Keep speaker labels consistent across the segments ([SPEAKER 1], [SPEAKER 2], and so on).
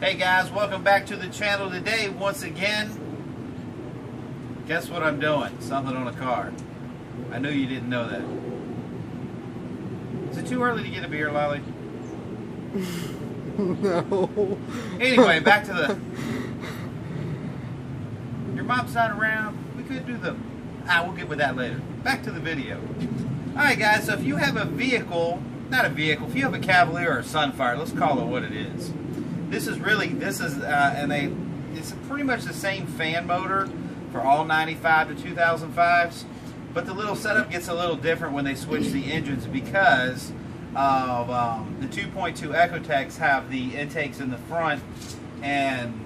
[SPEAKER 1] Hey guys, welcome back to the channel today. Once again, guess what I'm doing? Something on a car. I knew you didn't know that. Is it too early to get a beer, Lolly?
[SPEAKER 2] No.
[SPEAKER 1] Anyway, back to the... Your mom's not around. We could do the... we'll get with that later. Back to the video. Alright guys, so if you have a vehicle, not a vehicle, if you have a Cavalier or a Sunfire, let's call it what it is. It's pretty much the same fan motor for all 95 to 2005s, but the little setup gets a little different when they switch the engines because of the 2.2 Ecotechs have the intakes in the front and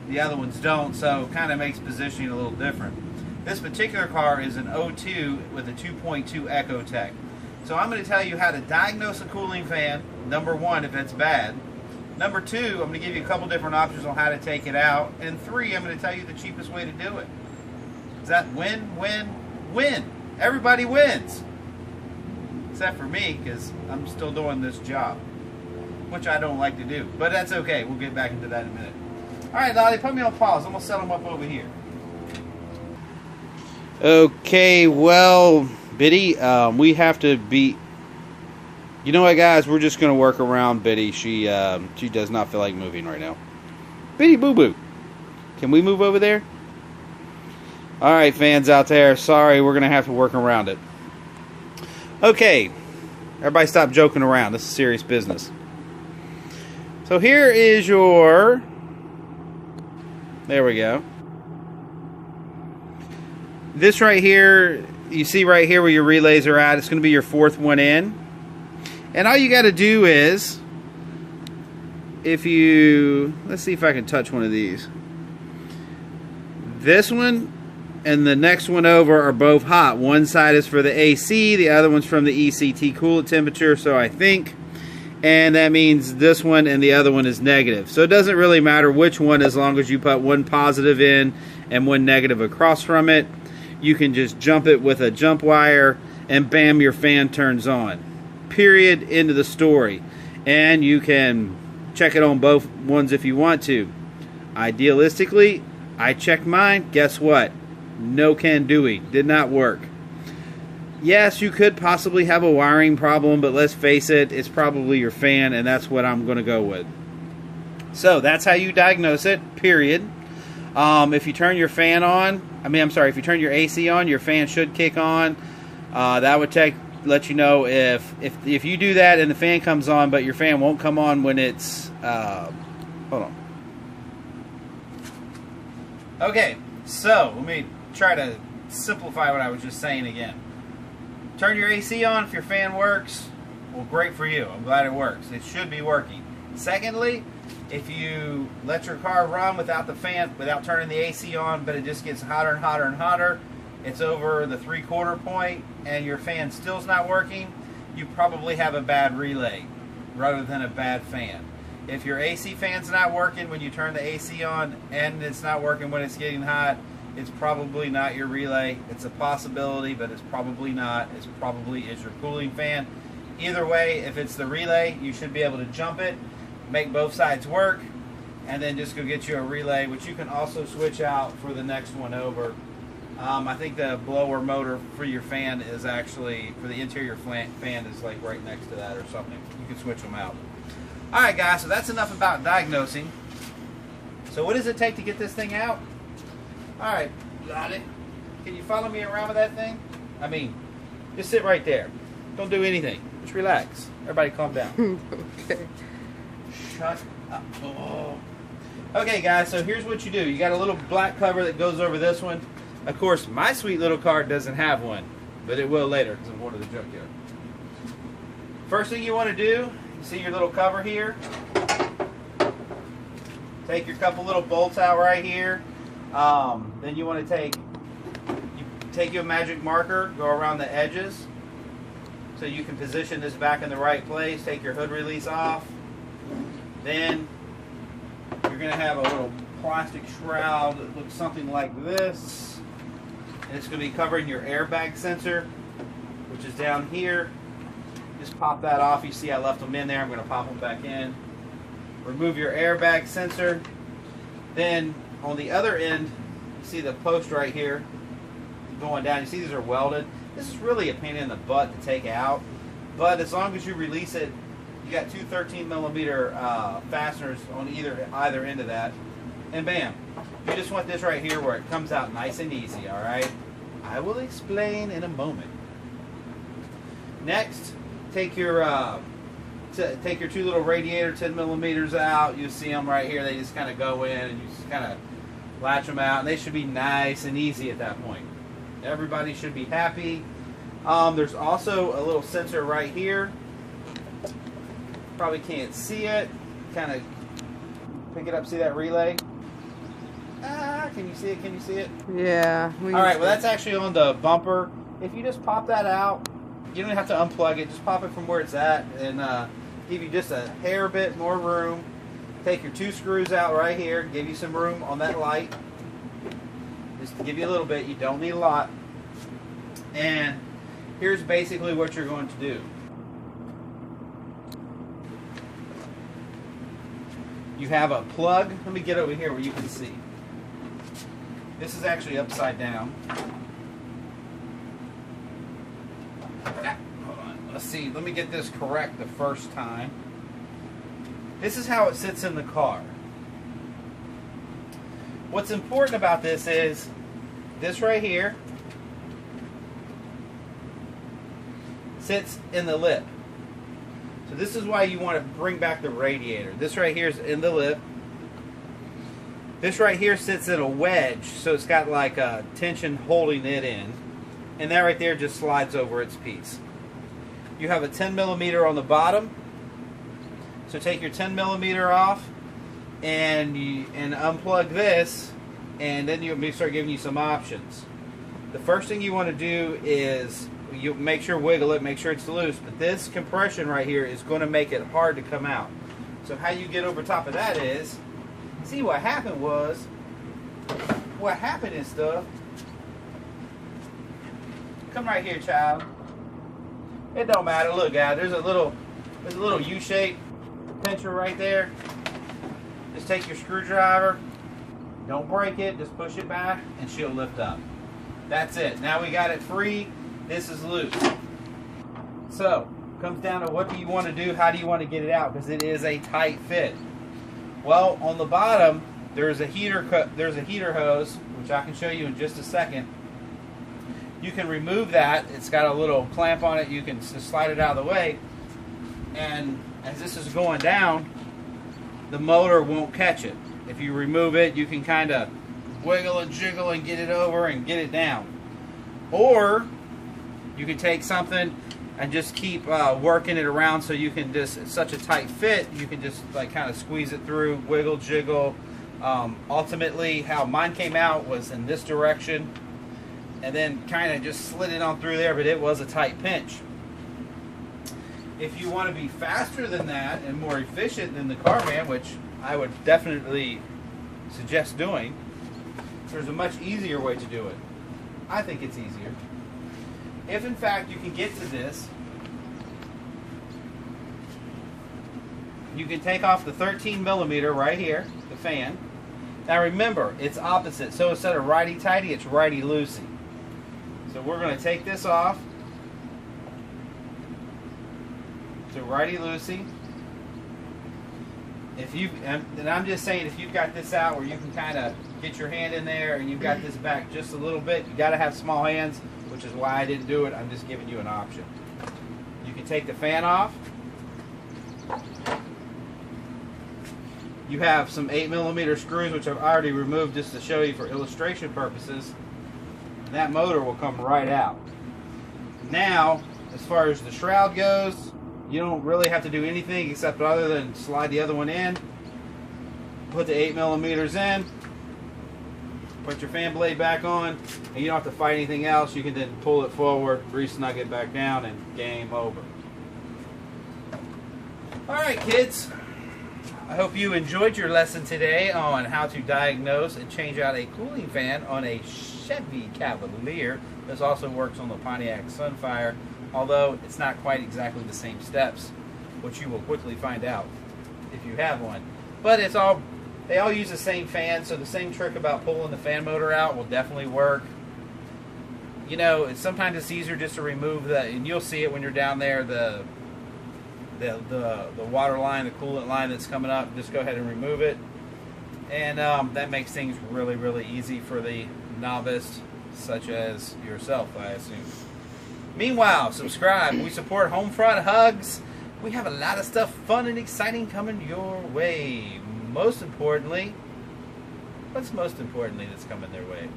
[SPEAKER 1] the other ones don't, so it kind of makes positioning a little different. This particular car is an 02 with a 2.2 Ecotech. So I'm going to tell you how to diagnose a cooling fan, number one, if it's bad. Number two, I'm going to give you a couple different options on how to take it out. And three, I'm going to tell you the cheapest way to do it. Is that win, win, win? Everybody wins. Except for me, because I'm still doing this job, which I don't like to do. But that's okay. We'll get back into that in a minute. All right, Lolly, put me on pause. I'm going to set them up over here. Okay, well, Biddy, we have to be... You know what, guys? We're just going to work around Biddy. She does not feel like moving right now. Biddy boo-boo. Can we move over there? Alright, fans out there. Sorry, we're going to have to work around it. Okay. Everybody stop joking around. This is serious business. So here is your... There we go. This right here, you see right here where your relays are at, it's going to be your fourth one in. And all you got to do is, if you, let's see if I can touch one of these. This one and the next one over are both hot. One side is for the AC, the other one's from the ECT coolant temperature, so I think. And that means this one and the other one is negative. So it doesn't really matter which one as long as you put one positive in and one negative across from it. You can just jump it with a jump wire and bam, your fan turns on. Period. End of the story. And you can check it on both ones if you want to. Idealistically, I checked mine. Guess what? No can doing. Did not work. Yes, you could possibly have a wiring problem, but let's face it, it's probably your fan, and that's what I'm going to go with. So that's how you diagnose it. Period. If you turn your fan on, if you turn your AC on, your fan should kick on. That would let you know if you do that and the fan comes on, but your fan won't come on when it's hold on. Okay, so let me try to simplify what I was just saying again. Turn your AC on if your fan works. Well, great for you. I'm glad it works. It should be working. Secondly, if you let your car run without the fan, without turning the AC on, but it just gets hotter and hotter and hotter, it's over the 3/4 point and your fan still's not working, you probably have a bad relay rather than a bad fan. If your AC fan's not working when you turn the AC on and it's not working when it's getting hot, it's probably not your relay. It's a possibility, but it's probably not. It probably is your cooling fan. Either way, if it's the relay, you should be able to jump it, make both sides work, and then just go get you a relay, which you can also switch out for the next one over. I think the blower motor for your fan is actually, for the interior fan is like right next to that or something. You can switch them out. Alright guys, so that's enough about diagnosing. So what does it take to get this thing out? Alright, got it. Can you follow me around with that thing? Just sit right there. Don't do anything. Just relax. Everybody calm down.
[SPEAKER 2] Okay.
[SPEAKER 1] Shut up. Oh. Okay guys, so here's what you do. You got a little black cover that goes over this one. Of course, my sweet little car doesn't have one, but it will later because I'm going to the junkyard. First thing you want to do, you see your little cover here? Take your couple little bolts out right here. Then you want to take your magic marker, go around the edges so you can position this back in the right place. Take your hood release off. Then you're going to have a little plastic shroud that looks something like this. And it's going to be covering your airbag sensor, which is down here. Just pop that off. You see I left them in there. I'm going to pop them back in. remove your airbag sensor. Then on the other end, you see the post right here going down. You see these are welded. This is really a pain in the butt to take out, but as long as you release it, you got two 13mm fasteners on either end of that, and bam, you just want this right here where it comes out nice and easy. All right, I will explain in a moment. Next, take your two little radiator 10mm out. You see them right here. They just kind of go in, and you just kind of latch them out, and they should be nice and easy at that point. Everybody should be happy. There's also a little sensor right here. Probably can't see it. Kind of pick it up. See that relay? Can you see it? Can you see it?
[SPEAKER 2] Yeah.
[SPEAKER 1] All right. Well, that's actually on the bumper. If you just pop that out, you don't have to unplug it. Just pop it from where it's at, and give you just a hair bit more room. Take your two screws out right here. Give you some room on that light. Just to give you a little bit. You don't need a lot. And here's basically what you're going to do. You have a plug. Let me get over here where you can see. This is actually upside down. Hold on. Let's see. Let me get this correct the first time. This is how it sits in the car. What's important about this is this right here sits in the lip. So this is why you want to bring back the radiator. This right here is in the lip. This right here sits in a wedge, so it's got like a tension holding it in. And that right there just slides over its piece. You have a 10mm on the bottom. So take your 10mm off and unplug this, and then you'll start giving you some options. The first thing you want to do is you make sure wiggle it, make sure it's loose, but this compression right here is going to make it hard to come out. So how you get over top of that is, see what happened is stuff. Come right here, child. It don't matter. Look, guys, there's a little U-shaped pincher right there. Just take your screwdriver, don't break it, just push it back and she'll lift up. That's it. Now we got it free. This is loose. So comes down to what do you want to do, how do you want to get it out, because it is a tight fit. Well, on the bottom there's a heater hose, which I can show you in just a second. You can remove that. It's got a little clamp on it. You can just slide it out of the way, and as this is going down, the motor won't catch it. If you remove it, you can kind of wiggle and jiggle and get it over and get it down. Or you can take something and just keep working it around, so you can just, it's such a tight fit, you can just like kind of squeeze it through, wiggle, jiggle. Ultimately, how mine came out was in this direction, and then kind of just slid it on through there, but it was a tight pinch. If you want to be faster than that and more efficient than the Carman, which I would definitely suggest doing, there's a much easier way to do it. I think it's easier. If in fact you can get to this, you can take off the 13mm right here, the fan. Now remember, it's opposite. So instead of righty-tighty, it's righty-loosey. So we're going to take this off. So righty-loosey. And I'm just saying, if you've got this out where you can kind of get your hand in there and you've got this back just a little bit, you got to have small hands, which is why I didn't do it. I'm just giving you an option. You can take the fan off. You have some 8mm screws, which I've already removed just to show you for illustration purposes. And that motor will come right out. Now, as far as the shroud goes, you don't really have to do anything except other than slide the other one in, put the 8mm in, put your fan blade back on, and you don't have to fight anything else. You can then pull it forward, re-snug it back down, and game over. Alright kids, I hope you enjoyed your lesson today on how to diagnose and change out a cooling fan on a Chevy Cavalier. This also works on the Pontiac Sunfire, although it's not quite exactly the same steps, which you will quickly find out if you have one. But they all use the same fan, so the same trick about pulling the fan motor out will definitely work. You know, sometimes it's easier just to remove and you'll see it when you're down there, the water line, the coolant line that's coming up. Just go ahead and remove it. And that makes things really, really easy for the novice, such as yourself, I assume. Meanwhile, subscribe. We support Homefront Hugs. We have a lot of stuff fun and exciting coming your way. Most importantly, what's most importantly that's coming their way?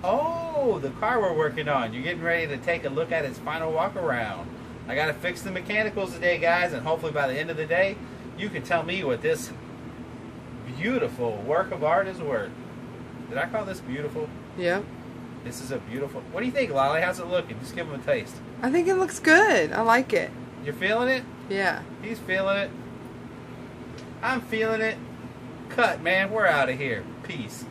[SPEAKER 1] Oh, the car we're working on. You're getting ready to take a look at its final walk around. I got to fix the mechanicals today, guys, and hopefully by the end of the day, you can tell me what this beautiful work of art is worth. Did I call this beautiful?
[SPEAKER 2] Yeah.
[SPEAKER 1] This is a beautiful... What do you think, Lolly? How's it looking? Just give them a taste.
[SPEAKER 2] I think it looks good. I like it.
[SPEAKER 1] You're feeling it?
[SPEAKER 2] Yeah.
[SPEAKER 1] He's feeling it. I'm feeling it. Cut, man. We're out of here. Peace.